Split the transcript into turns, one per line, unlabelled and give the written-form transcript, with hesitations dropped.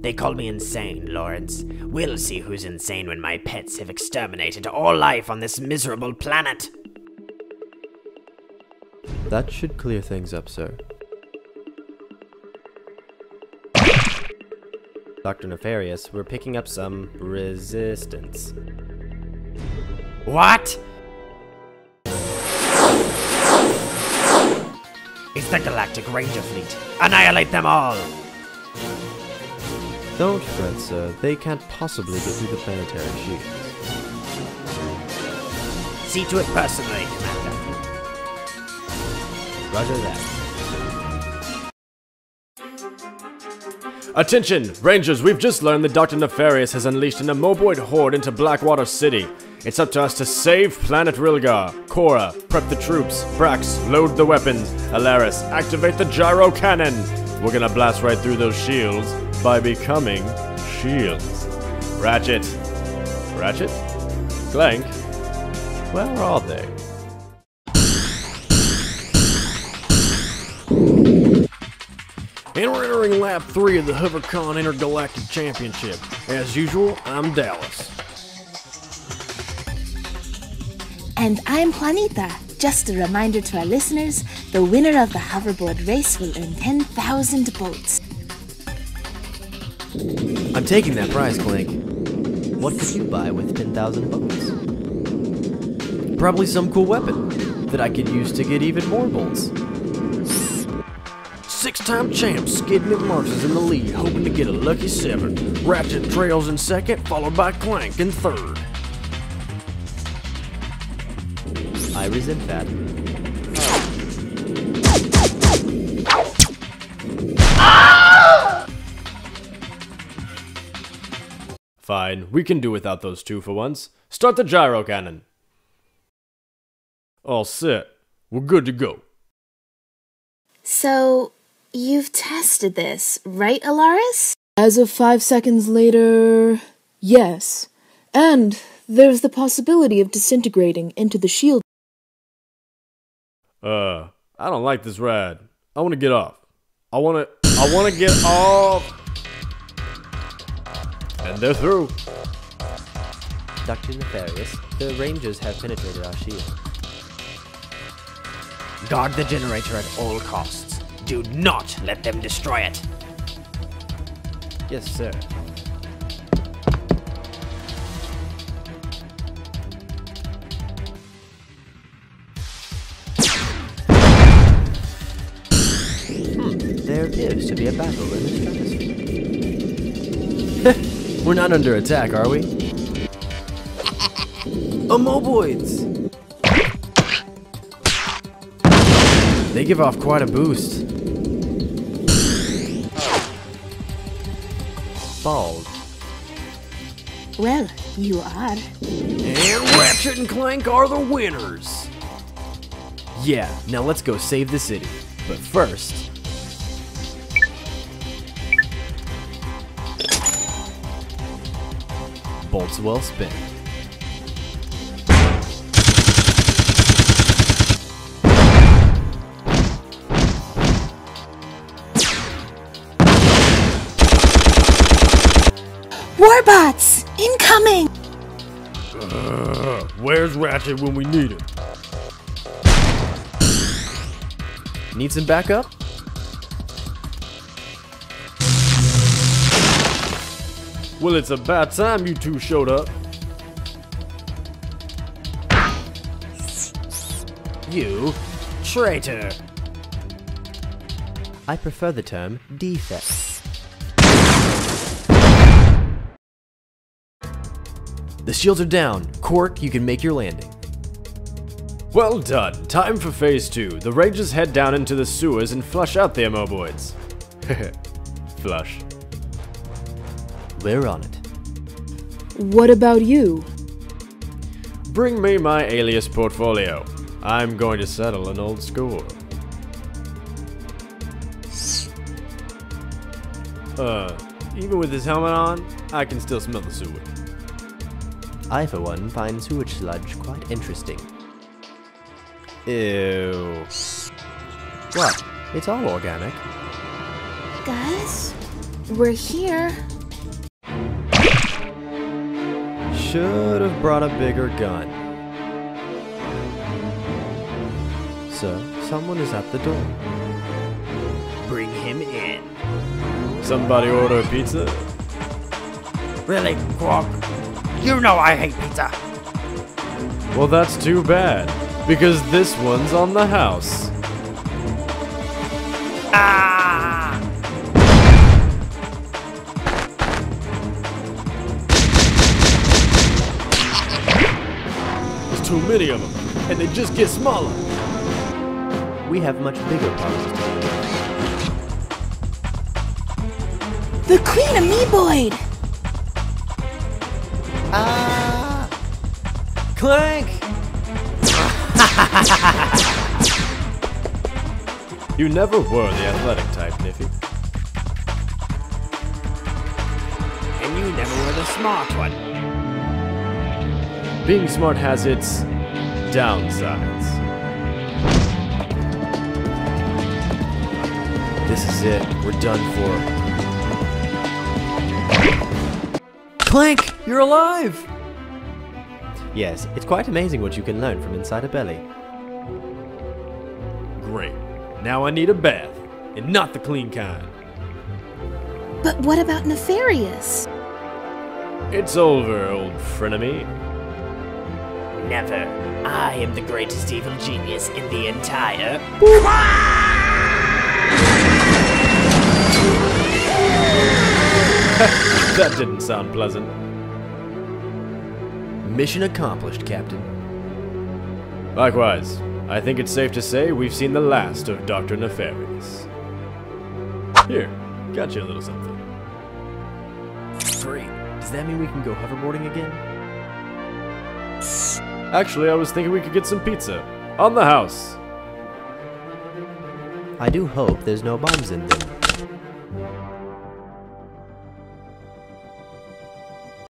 They call me insane, Lawrence. We'll see who's insane when my pets have exterminated all life on this miserable planet.
That should clear things up, sir. Dr. Nefarious, we're picking up some resistance.
What? It's the Galactic Ranger fleet. Annihilate them all!
Don't fret, sir. They can't possibly get through the planetary shields.
See to it personally, Commander.
Roger that.
Attention! Rangers, we've just learned that Dr. Nefarious has unleashed an Amoeboid horde into Blackwater City. It's up to us to save Planet Rilgar. Cora, prep the troops. Brax, load the weapons. Alaris, activate the gyro cannon. We're gonna blast right through those shields by becoming shields. Ratchet? Clank? Where are they? And we're entering lap 3 of the HoverCon Intergalactic Championship. As usual, I'm Dallas.
And I'm Juanita. Just a reminder to our listeners, the winner of the hoverboard race will earn 10,000 votes.
I'm taking that prize, Clank. What could you buy with 10,000 votes? Probably some cool weapon that I could use to get even more bolts.
6-time champ Skid McMarks is in the lead, hoping to get a lucky 7. Ratchet trails in second, followed by Clank in third.
I resent that.
Fine, we can do without those two for once. Start the gyro cannon. All set. We're good to go.
So, you've tested this, right, Alaris?
As of 5 seconds later, yes. And there's the possibility of disintegrating into the shield.
I don't like this ride. I want to get off. I want to get off. And they're through.
Dr. Nefarious, the Rangers have penetrated our shield.
Guard the generator at all costs. Do not let them destroy it.
Yes, sir. There appears to be a battle in the stratosphere. We're not under attack, are we? Amoeboids! They give off quite a boost. Bald.
Well, you are.
And Ratchet and Clank are the winners.
Yeah, now let's go save the city. But first... bolts well spent.
Warbots! Incoming!
Where's Ratchet when we need him?
Need some backup?
Well, it's about time you two showed up.
You traitor.
I prefer the term defect. The shields are down. Cork, you can make your landing.
Well done. Time for phase 2. The Rangers head down into the sewers and flush out the Amoeboids. Flush.
We're on it.
What about you?
Bring me my alias portfolio. I'm going to settle an old score. Even with his helmet on, I can still smell the sewer.
I, for one, find sewage sludge quite interesting. Ew. What? It's all organic.
Guys, we're here.
should have brought a bigger gun. So, someone is at the door.
Bring him in.
Somebody order a pizza?
Really, Quark? You know I hate pizza.
Well, that's too bad, because this one's on the house.
Ah!
There's too many of them, and they just get smaller.
We have much bigger problems to deal with.
The Queen Amoeboid!
Ah! Clank!
You never were the athletic type, Niffy.
And you never were the smart one.
Being smart has its downsides.
This is it. We're done for. Clank! You're alive! Yes, it's quite amazing what you can learn from inside a belly.
Great. Now I need a bath, and not the clean kind.
But what about Nefarious?
It's over, old frenemy.
Never. I am the greatest evil genius in the entire...
That didn't sound pleasant.
Mission accomplished, Captain.
Likewise, I think it's safe to say we've seen the last of Dr. Nefarious. Here, got you a little something.
Great. Does that mean we can go hoverboarding again?
Actually, I was thinking we could get some pizza. On the house.
I do hope there's no bombs in them.